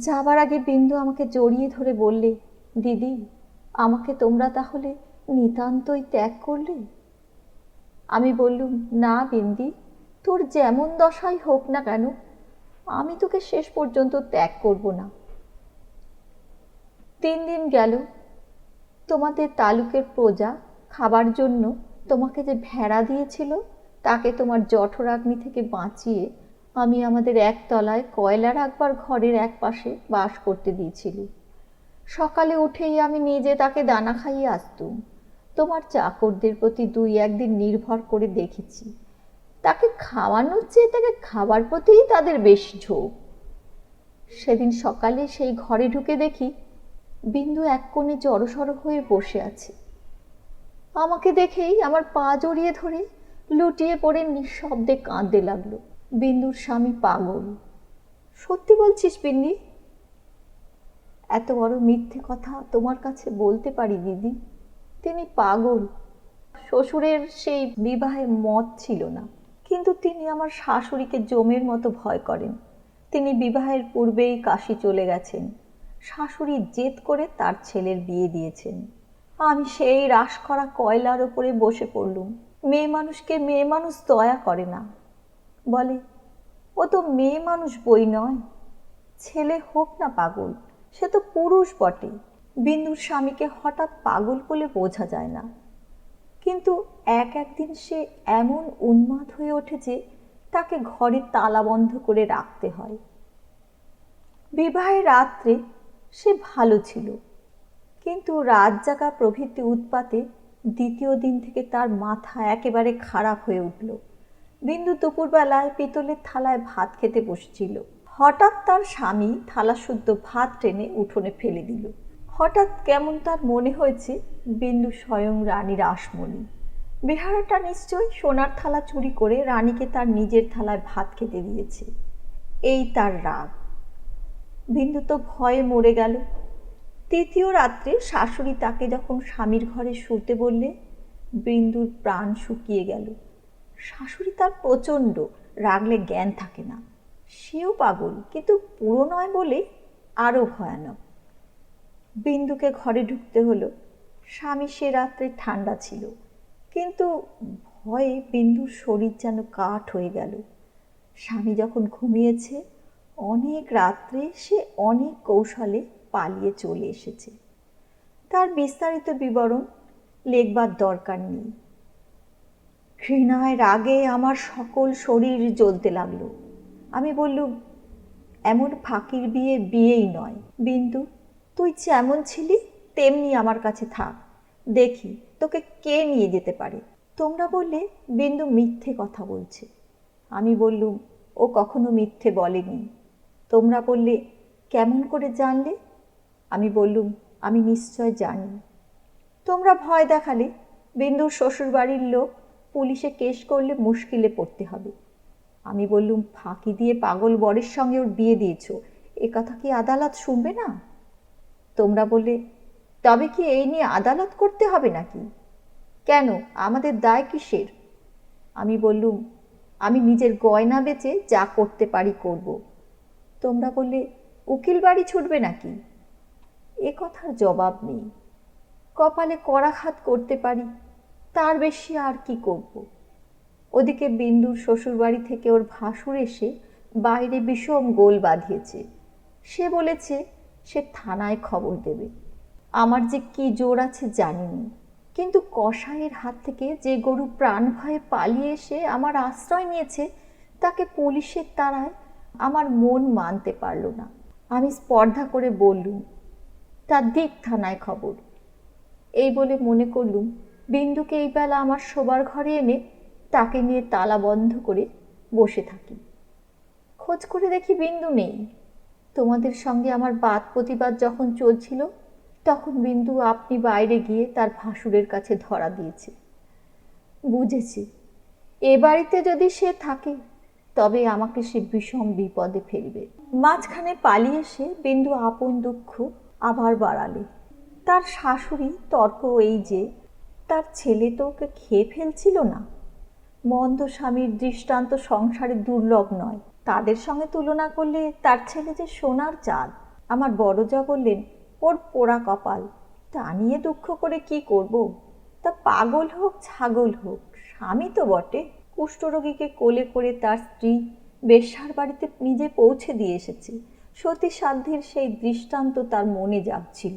যাবার আগে বিন্দু আমাকে জড়িয়ে ধরে বললে, দিদি আমাকে তোমরা তাহলে নিতান্তই ত্যাগ করলে? আমি বললুম, না বিন্দি, তোর যেমন দশাই হোক না কেন আমি তোকে শেষ পর্যন্ত ত্যাগ করব না। 3 দিন গেল। তোমাদের তালুকের প্রজা খাবার জন্য তোমাকে যে ভেড়া দিয়েছিল তাকে তোমার জঠরাগ্নি থেকে বাঁচিয়ে আমি আমাদের একতলায় কয়লা রাখবার ঘরের এক পাশে বাস করতে দিয়েছিলি। সকালে উঠেই আমি নিজে তাকে দানা খাইয়ে আসতুম। তোমার চাকরদের প্রতি 2-1 দিন নির্ভর করে দেখেছি, তাকে খাওয়ানোর চেয়ে তাকে খাবার প্রতিই তাদের বেশি ঝোঁক। সেদিন সকালে সেই ঘরে ঢুকে দেখি বিন্দু এক কোণে জড়সড় হয়ে বসে আছে। আমাকে দেখেই আমার পা জড়িয়ে ধরে লুটিয়ে পড়ে নিঃশব্দে কাঁদতে লাগলো। বিন্দুর স্বামী পাগল। সত্যি বলছিস বিন্দি? এত বড় মিথ্যে কথা তোমার কাছে বলতে পারি দিদি। তিনি পাগল। শ্বশুরের সেই বিবাহে মত ছিল না, কিন্তু তিনি আমার শাশুড়িকে জমের মতো ভয় করেন। তিনি বিবাহের পূর্বেই কাশি চলে গেছেন। শাশুড়ি জেদ করে তার ছেলের বিয়ে দিয়েছেন। আমি সেই রাশ করা কয়লার ওপরে বসে পড়লুম। মেয়ে মানুষকে মেয়ে মানুষ দয়া করে না, বলে ও তো মেয়ে মানুষ বই নয়। ছেলে হোক না পাগল, সে তো পুরুষ বটে। বিন্দুর স্বামীকে হঠাৎ পাগল বলে বোঝা যায় না, কিন্তু একদিন সে এমন উন্মাদ হয়ে ওঠে যে তাকে ঘরে তালা বন্ধ করে রাখতে হয়। বিবাহের রাত্রে সে ভালো ছিল, কিন্তু রাত জাগা প্রভৃতি উৎপাতে দ্বিতীয় দিন থেকে তার মাথা একেবারে খারাপ হয়ে উঠল। বিন্দু দুপুরবেলায় পিতলের থালায় ভাত খেতে বসছিল। হঠাৎ তার স্বামী থালা শুদ্ধ ভাত টেনে উঠোনে ফেলে দিল। হঠাৎ কেমন তার মনে হয়েছে বিন্দু স্বয়ং রানীর আসমণি। বেহারাটা নিশ্চয়ই সোনার থালা চুরি করে রানীকে তার নিজের থালায় ভাত খেতে দিয়েছে। এই তার রাগ। বিন্দু তো ভয়ে মরে গেল। তৃতীয় রাত্রে শাশুড়ি তাকে যখন স্বামীর ঘরে শুতে বললে, বিন্দুর প্রাণ শুকিয়ে গেল। শাশুড়ি তার প্রচণ্ড, রাগলে জ্ঞান থাকে না। সেও পাগল, কিন্তু পুরো নয় বলে আরও ভয়ানক। বিন্দুকে ঘরে ঢুকতে হলো। স্বামী সে রাত্রে ঠান্ডা ছিল, কিন্তু ভয়ে বিন্দুর শরীর যেন কাঠ হয়ে গেল। স্বামী যখন ঘুমিয়েছে, অনেক রাত্রে সে অনেক কৌশলে পালিয়ে চলে এসেছে। তার বিস্তারিত বিবরণ লেখবার দরকার নেই। ঘৃণায় রাগে আমার সকল শরীর জ্বলতে লাগলো। আমি বললুম, এমন ফাঁকির বিয়ে বিয়েই নয়। বিন্দু, তুই যেমন ছিলি তেমনি আমার কাছে থাক, দেখি তোকে কে নিয়ে যেতে পারে। তোমরা বললে বিন্দু মিথ্যে কথা বলছে। আমি বললুম, ও কখনো মিথ্যে বলেনি। তোমরা বললে, কেমন করে জানলে? আমি বললুম, আমি নিশ্চয় জানি। তোমরা ভয় দেখালে বিন্দুর শ্বশুরবাড়ির লোক পুলিশে কেস করলে মুশকিলে পড়তে হবে। আমি বললুম, ফাঁকি দিয়ে পাগল বরের সঙ্গে ওর বিয়ে দিয়েছ, এ কথা কি আদালত শুনবে না? তোমরা বললে, তবে কি এই নিয়ে আদালত করতে হবে নাকি? কেন, আমাদের দায় কিসের? আমি বললুম, আমি নিজের গয়না বেচে যা করতে পারি করব। তোমরা বললে, উকিল বাড়ি ছুটবে নাকি? এ কথার জবাব নেই। কপালে করাঘাত করতে পারি, তার বেশি আর কি করব। ওদিকে বিন্দুর শ্বশুরবাড়ি থেকে ওর ভাসুর এসে বাইরে বিষম গোল বাঁধিয়েছে। সে বলেছে সে থানায় খবর দেবে। আমার যে কি জোর আছে জানিনি, কিন্তু কসাইয়ের হাত থেকে যে গরু প্রাণ ভয়ে পালিয়ে এসে আমার আশ্রয় নিয়েছে, তাকে পুলিশের তাড়ায় আমার মন মানতে পারল না। আমি স্পর্ধা করে বললুম, তার দিক থানায় খবর। এই বলে মনে করলুম বিন্দুকে এই বেলা আমার শোবার ঘরে এনে তাকে নিয়ে তালা বন্ধ করে বসে থাকি। খোঁজ করে দেখি বিন্দু নেই। তোমাদের সঙ্গে আমার বাদ প্রতিবাদ যখন চলছিল, তখন বিন্দু আপনি বাইরে গিয়ে তার ভাসুরের কাছে ধরা দিয়েছে। বুঝেছি এ বাড়িতে যদি সে থাকে, তবে আমাকে সে বিষম বিপদে ফেলবে। মাঝখানে পালিয়ে এসে বিন্দু আপন দুঃখ আবার বাড়ালে। তার শাশুড়ি তর্ক এই যে, তার ছেলে তো ওকে খেয়ে ফেলছিল না। মন্দ স্বামীর দৃষ্টান্ত সংসারে দুর্লভ নয়, তাদের সঙ্গে তুলনা করলে তার ছেলে যে সোনার চাঁদ। আমার বড়জা বললেন, ওর পোড়া কপাল, তা নিয়ে দুঃখ করে কি করব? তা পাগল হোক ছাগল হোক, স্বামী তো বটে। কুষ্ঠরোগীকে কোলে করে তার স্ত্রী বেশ্যার বাড়িতে নিজে পৌঁছে দিয়ে এসেছে। সতী সাধ্যের সেই দৃষ্টান্ত তার মনে জাগছিল।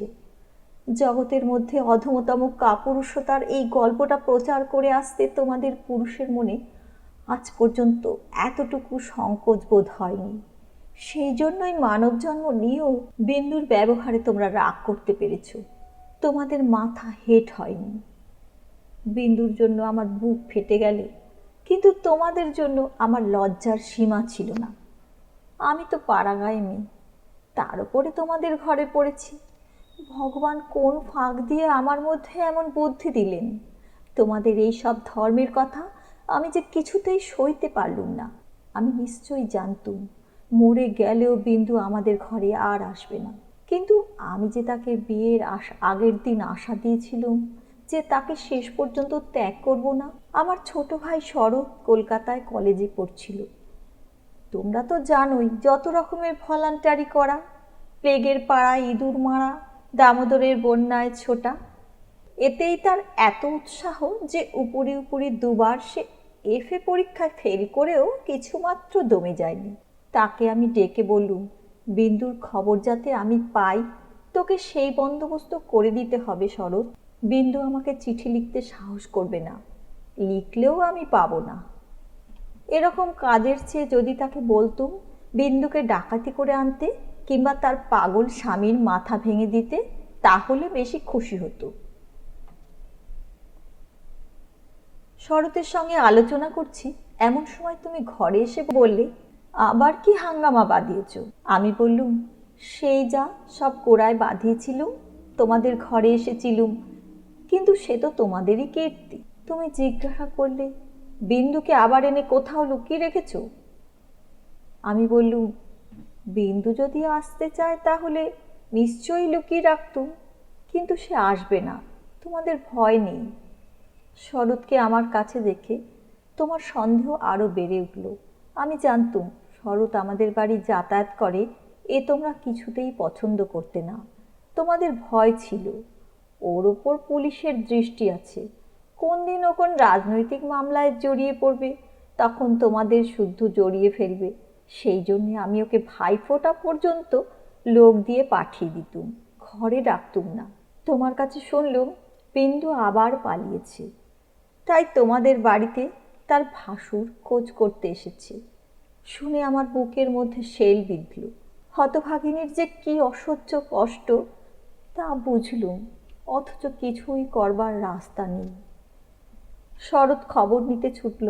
জগতের মধ্যে অধমতম কাপুরুষতার এই গল্পটা প্রচার করে আসতে তোমাদের পুরুষের মনে আজ পর্যন্ত এতটুকু সংকোচ বোধ হয়নি। সেই জন্যই মানব জন্ম নিয়েও বিন্দুর ব্যবহারে তোমরা রাগ করতে পেরেছ। তোমাদের মাথা হেট হয়নি। বিন্দুর জন্য আমার বুক ফেটে গেলে কিন্তু তোমাদের জন্য আমার লজ্জার সীমা ছিল না। আমি তো পাড়াগাঁয়ে মেয়ে, তার উপরে তোমাদের ঘরে পড়েছি। ভগবান কোন ফাঁক দিয়ে আমার মধ্যে এমন বুদ্ধি দিলেন? তোমাদের এই সব ধর্মের কথা আমি যে কিছুতেই সইতে পারলুম না। আমি নিশ্চয়ই জানতুম মরে গেলেও বিন্দু আমাদের ঘরে আর আসবে না, কিন্তু আমি যে তাকে বিয়ের আগের দিন আশা দিয়েছিলুম যে তাকে শেষ পর্যন্ত ত্যাগ করব না। আমার ছোট ভাই শরৎ কলকাতায় কলেজে পড়ছিল। তোমরা তো জানোই যত রকমের ভলান্টারি করা, প্লেগের পাড়ায় ইঁদুর মারা, দামোদরের বন্যায় ছোটা, এতেই তার এত উৎসাহ যে উপরি উপরি দুবার সে এফএ পরীক্ষায় ফেল করেও কিছুমাত্র দমে যায়নি। তাকে আমি ডেকে বললুম, বিন্দুর খবর যাতে আমি পাই, তোকে সেই বন্দোবস্ত করে দিতে হবে শরৎ। বিন্দু আমাকে চিঠি লিখতে সাহস করবে না, লিখলেও আমি পাবো না। এরকম কাজের চেয়ে যদি তাকে বলতুম বিন্দুকে ডাকাতি করে আনতে কিংবা তার পাগল স্বামীর মাথা ভেঙে দিতে, তাহলে বেশি খুশি হতো। শরতের সঙ্গে আলোচনা করছি, এমন সময় তুমি ঘরে এসে বললে, আবার কি হাঙ্গামা বাঁধিয়েছ? আমি বললুম, সেই যা সব কোড়ায় বাঁধিয়েছিলুম, তোমাদের ঘরে এসেছিলুম, কিন্তু সে তো তোমাদেরই কীর্তি। তুমি জিজ্ঞাসা করলে, বিন্দুকে আবার এনে কোথাও লুকিয়ে রেখেছ? আমি বললুম, বিন্দু যদি আসতে চায় তাহলে নিশ্চয়ই লুকিয়ে রাখতুম, কিন্তু সে আসবে না, তোমাদের ভয় নেই। শরৎকে আমার কাছে দেখে তোমার সন্দেহ আরও বেড়ে উঠল। আমি জানতুম শরৎ আমাদের বাড়ি যাতায়াত করে, এ তোমরা কিছুতেই পছন্দ করতে না। তোমাদের ভয় ছিল ওর ওপর পুলিশের দৃষ্টি আছে, কোন দিন ও কোন রাজনৈতিক মামলায় জড়িয়ে পড়বে, তখন তোমাদের শুদ্ধ জড়িয়ে ফেলবে। সেই জন্যে আমি ওকে ভাইফোঁটা পর্যন্ত লোক দিয়ে পাঠিয়ে দিতুম, ঘরে ডাকতুম না। তোমার কাছে শুনলুম বিন্দু আবার পালিয়েছে, তাই তোমাদের বাড়িতে তার ভাসুর খোঁজ করতে এসেছে। শুনে আমার বুকের মধ্যে শেল বিঁধল। হতভাগিনীর যে কি অসহ্য কষ্ট তা বুঝলুম, অথচ কিছুই করবার রাস্তা নেই। শরৎ খবর নিতে ছুটল।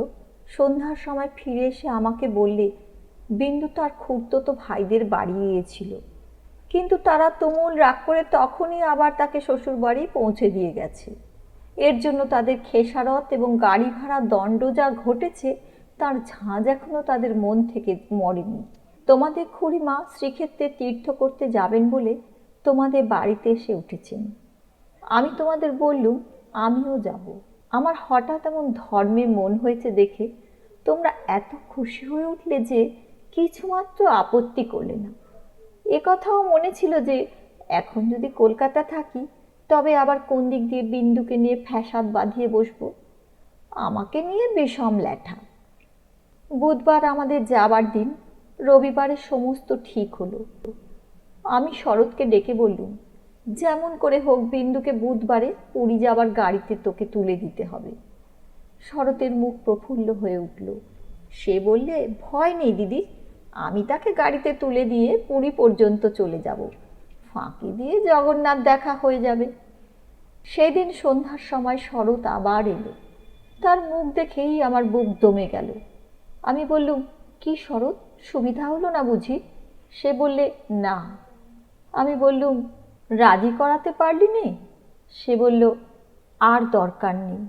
সন্ধ্যার সময় ফিরে এসে আমাকে বললে, বিন্দু তার খুড়তুতো ভাইদের বাড়ি গিয়েছিল, কিন্তু তারা তুমুল রাগ করে তখনই আবার তাকে শ্বশুরবাড়ি পৌঁছে দিয়ে গেছে। এর জন্য তাদের খেসারত এবং গাড়ি ভাড়া দণ্ড যা ঘটেছে তার ঝাঁজ এখনো তাদের মন থেকে মরেনি। তোমাদের খুড়িমা শ্রীক্ষেত্রে তীর্থ করতে যাবেন বলে তোমাদের বাড়িতে এসে উঠেছেন। আমি তোমাদের বললুম আমিও যাব। আমার হঠাৎ এমন ধর্মে মন হয়েছে দেখে তোমরা এত খুশি হয়ে উঠলে যে কিছুমাত্র আপত্তি করলে না। এ কথাও মনে ছিল যে এখন যদি কলকাতা থাকি তবে আবার কোন দিক দিয়ে বিন্দুকে নিয়ে ফ্যাসাদ বাঁধিয়ে বসবো। আমাকে নিয়ে বিষম ল্যাঠা। বুধবার আমাদের যাবার দিন, রবিবারে সমস্ত ঠিক হলো। আমি শরৎকে ডেকে বললুম, যেমন করে হোক বিন্দুকে বুধবারে পুরী যাবার গাড়িতে তোকে তুলে দিতে হবে। শরতের মুখ প্রফুল্ল হয়ে উঠল। সে বললে, ভয় নেই দিদি, আমি তাকে গাড়িতে তুলে দিয়ে পুরী পর্যন্ত চলে যাব, ফাঁকি দিয়ে জগন্নাথ দেখা হয়ে যাবে। সেদিন সন্ধ্যার সময় শরৎ আবার এলো। তার মুখ দেখেই আমার বুক দমে গেল। আমি বললুম, কি শরৎ, সুবিধা হলো না বুঝি? সে বললে, না। আমি বললুম, রাজি করাতে পারলি নে? সে বলল, আর দরকার নেই।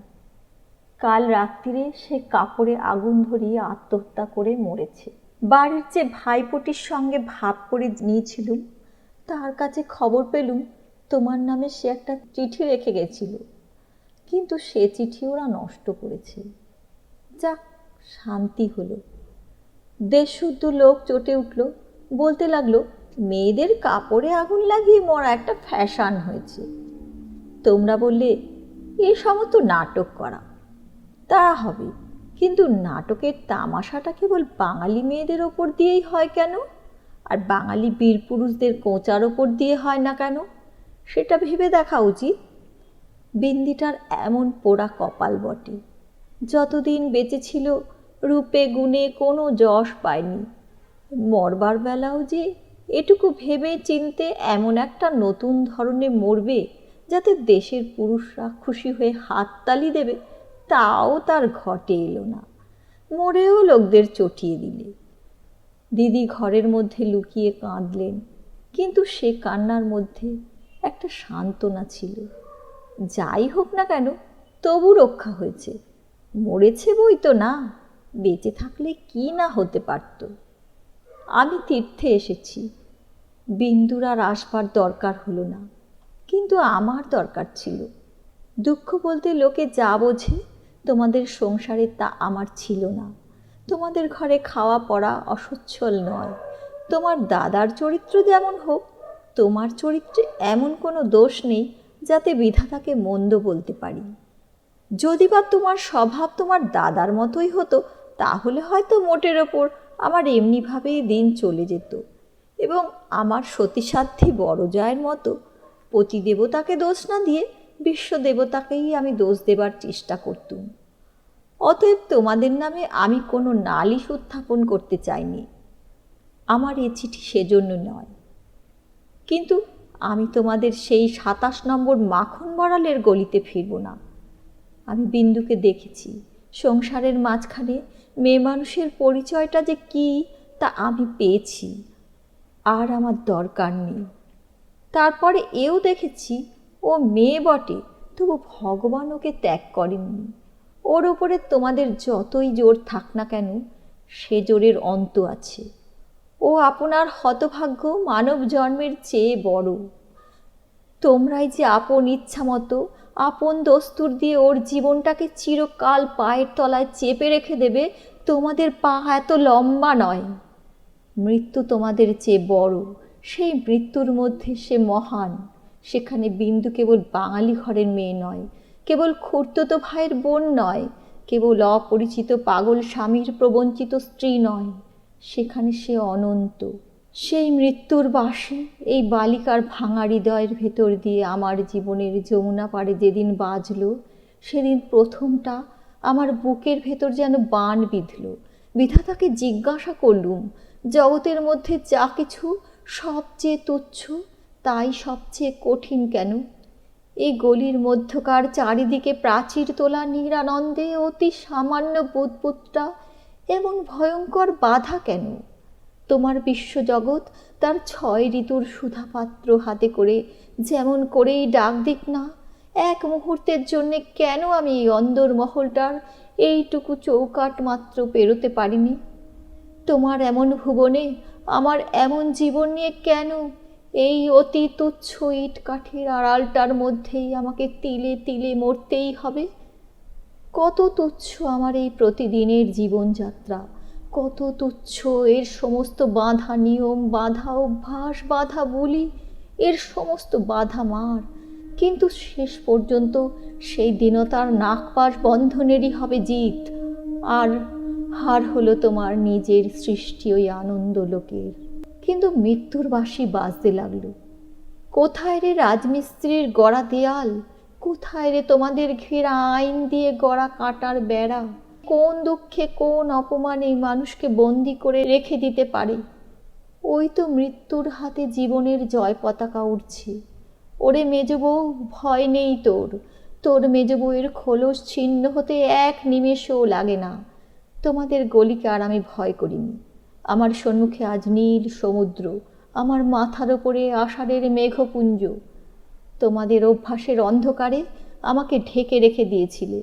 কাল রাত্রিরে সে কাপড়ে আগুন ধরিয়ে আত্মহত্যা করে মরেছে। বাড়ির যে ভাইপোটির সঙ্গে ভাব করে নিয়েছিলুম তার কাছে খবর পেলুম তোমার নামে সে একটা চিঠি রেখে গেছিল, কিন্তু সে চিঠি ওরা নষ্ট করেছে। যাক, শান্তি হলো। দেশশুদ্ধ লোক চটে উঠল, বলতে লাগলো, মেয়েদের কাপড়ে আগুন লাগিয়ে মরা একটা ফ্যাশন হয়েছে। তোমরা বললে, এ সমস্ত নাটক করা। তা হবে, কিন্তু নাটকের তামাশাটা কেবল বাঙালি মেয়েদের ওপর দিয়েই হয় কেন, আর বাঙালি বীর পুরুষদের কোঁচার ওপর দিয়ে হয় না কেন? সেটা ভেবে দেখা উচিত। বিন্দিটার এমন পোড়া কপাল বটে, যতদিন বেঁচে ছিল রূপে গুণে কোনো যশ পায়নি। মরবার বেলাও যে এটুকু ভেবে চিনতে এমন একটা নতুন ধরনে মরবে যাতে দেশের পুরুষরা খুশি হয়ে হাততালি দেবে, তাও তার ঘটে এলো না। মরেও লোকদের চটিয়ে দিলে। দিদি ঘরের মধ্যে লুকিয়ে কাঁদলেন, কিন্তু সে কান্নার মধ্যে একটা সান্ত্বনা ছিল। যাই হোক না কেন, তবু রক্ষা হয়েছে। মরেছে বই তো না, বেঁচে থাকলে কি না হতে পারত। আমি তীর্থে এসেছি, বিন্দুর আর আসবার দরকার হলো না, কিন্তু আমার দরকার ছিল। দুঃখ বলতে লোকে যা বোঝে তোমাদের সংসারে তা আমার ছিল না। তোমাদের ঘরে খাওয়া পড়া অসচ্ছল নয়। তোমার দাদার চরিত্র যেমন হোক, তোমার চরিত্রে এমন কোনো দোষ নেই যাতে বিধাতাকে মন্দ বলতে পারি। যদি বা তোমার স্বভাব তোমার দাদার মতোই হতো, তাহলে হয়তো মোটের ওপর আমার এমনিভাবেই দিন চলে যেত, এবং আমার সতীসাধ্যী বড় জয়ের মতো পতিদেবতাকে দোষ না দিয়ে বিশ্বদেবতাকেই আমি দোষ দেবার চেষ্টা করতুম। অতএব তোমাদের নামে আমি কোনো নালিশ উত্থাপন করতে চাইনি। আমার এ চিঠি সেজন্য নয়। কিন্তু আমি তোমাদের সেই 27 নম্বর মাখন বড়ালের গলিতে ফিরব না। আমি বিন্দুকে দেখেছি। সংসারের মাঝখানে মেয়ে মানুষের পরিচয়টা যে কী তা আমি পেয়েছি, আর আমার দরকার নেই। তারপরে এও দেখেছি ও মেয়ে বটে, তবু ভগবান ওকে ত্যাগ করেননি। ওর ওপরে তোমাদের যতই জোর থাক না কেন, সে জোরের অন্ত আছে। ও আপনার হতভাগ্য মানব জন্মের চেয়ে বড়। তোমরাই যে আপন ইচ্ছা মতো আপন দস্তুর দিয়ে ওর জীবনটাকে চিরকাল পায়ের তলায় চেপে রেখে দেবে, তোমাদের পা এত লম্বা নয়। মৃত্যু তোমাদের চেয়ে বড়, সেই মৃত্যুর মধ্যে সে মহান। সেখানে বিন্দু কেবল বাঙালি ঘরের মেয়ে নয়, কেবল খুড়তুতো ভাইয়ের বোন নয়, কেবল অপরিচিত পাগল স্বামীর প্রবঞ্চিত স্ত্রী নয়, সেখানে সে অনন্ত। সেই মৃত্যুর বাসে এই বালিকার ভাঙা হৃদয়ের ভেতর দিয়ে আমার জীবনের যমুনা পাড়ে যেদিন বাজল, সেদিন প্রথমটা আমার বুকের ভেতর যেন বাণ বিঁধল। বিধাতাকে জিজ্ঞাসা করলুম, জগতের মধ্যে যা কিছু সবচেয়ে তুচ্ছ, তাই সবচেয়ে কঠিন কেন? এই গলির মধ্যকার চারিদিকে প্রাচীর তোলা নিরানন্দে অতি সামান্য বুদবুদটা এমন ভয়ঙ্কর বাধা কেন? তোমার বিশ্বজগৎ তার 6 ঋতুর সুধাপাত্র হাতে করে যেমন করেই ডাক দিক না, এক মুহূর্তের জন্যে কেন আমি এই অন্দর মহলটার এইটুকু চৌকাট মাত্র পেরোতে পারিনি? তোমার এমন ভুবনে আমার এমন জীবন নিয়ে কেন এই অতি তুচ্ছ ইট কাঠের আড়ালটার মধ্যেই আমাকে তিলে তিলে মরতেই হবে? কত তুচ্ছ আমার এই প্রতিদিনের জীবনযাত্রা, কত তুচ্ছ এর সমস্ত বাঁধা নিয়ম, বাঁধা অভ্যাস, বাঁধা বুলি, এর সমস্ত বাঁধা মার। কিন্তু শেষ পর্যন্ত সেই দীনতার নাকপাশ বন্ধনেরই হবে জিত, আর হার হলো তোমার নিজের সৃষ্টি ওই আনন্দ লোকের। কিন্তু মৃত্যুর বাঁশি বাজতে লাগলো। কোথায় রে রাজমিস্ত্রির গড়া দেয়াল? কোথায় রে তোমাদের ঘেরা আইন দিয়ে গড়া কাঁটার বেড়া? কোন দুঃখে কোন অপমানে মানুষকে বন্দি করে রেখে দিতে পারে? ওই তো মৃত্যুর হাতে জীবনের জয় পতাকা উঠছে। ওরে মেজবউ, ভয় নেই তোর। তোর মেজবউয়ের খোলস ছিন্ন হতে এক নিমেষও লাগে না। তোমাদের গলিকে আর আমি ভয় করিনি। আমার সম্মুখে আজ নীল সমুদ্র, আমার মাথার ওপরে আষাঢ়ের মেঘপুঞ্জ। তোমাদের অভ্যাসের অন্ধকারে আমাকে ঢেকে রেখে দিয়েছিলে।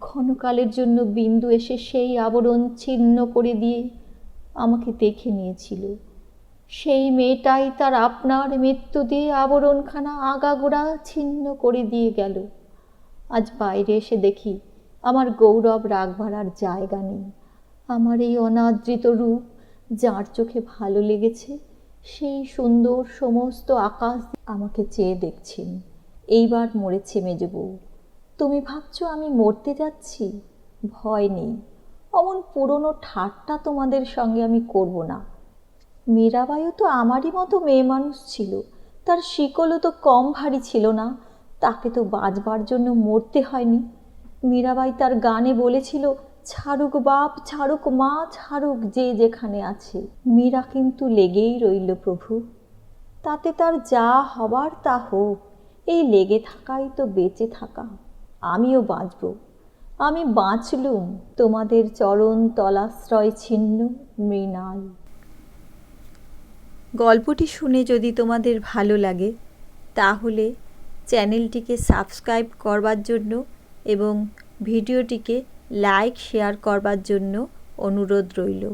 ক্ষণকালের জন্য বিন্দু এসে সেই আবরণ ছিন্ন করে দিয়ে আমাকে দেখে নিয়েছিল। সেই মেয়েটাই তার আপনার মৃত্যু দিয়ে আবরণখানা আগাগোড়া ছিন্ন করে দিয়ে গেল। আজ বাইরে এসে দেখি আমার গৌরব রাখবার আর জায়গা নেই। আমার এই অনাদৃত রূপ যার চোখে ভালো লেগেছে, সেই সুন্দর সমস্ত আকাশ আমাকে চেয়ে দেখছেন। এইবার মরেছে মেজবউ। তুমি ভাবছো আমি মরতে যাচ্ছি? ভয় নেই। অমন পুরনো ঠাট্টা তোমাদের সঙ্গে আমি করব না। মীরাবাইও তো আমারই মতো মেয়ে মানুষ ছিল, তার শিকলও তো কম ভারী ছিল না। তাকে তো বাঁচবার জন্য মরতে হয়নি। মীরাবাই তার গানে বলেছিল, ছাড়ুক বাপ, ছাড়ুক মা, ছাড়ুক যে যেখানে আছে। মীরা কিন্তু লেগেই রইল প্রভু। তাতে তার যা হবার তা হোক, এই লেগে থাকাই তো বেঁচে থাকা। আমিও বাঁচব। আমি বাঁচলুম তোমাদের চরণ তলাশ্রয় ছিন্ন মৃণাল। গল্পটি শুনে যদি তোমাদের ভালো লাগে তাহলে চ্যানেলটিকে সাবস্ক্রাইব করবার জন্য এবং ভিডিওটিকে লাইক শেয়ার করবার জন্য অনুরোধ রইল।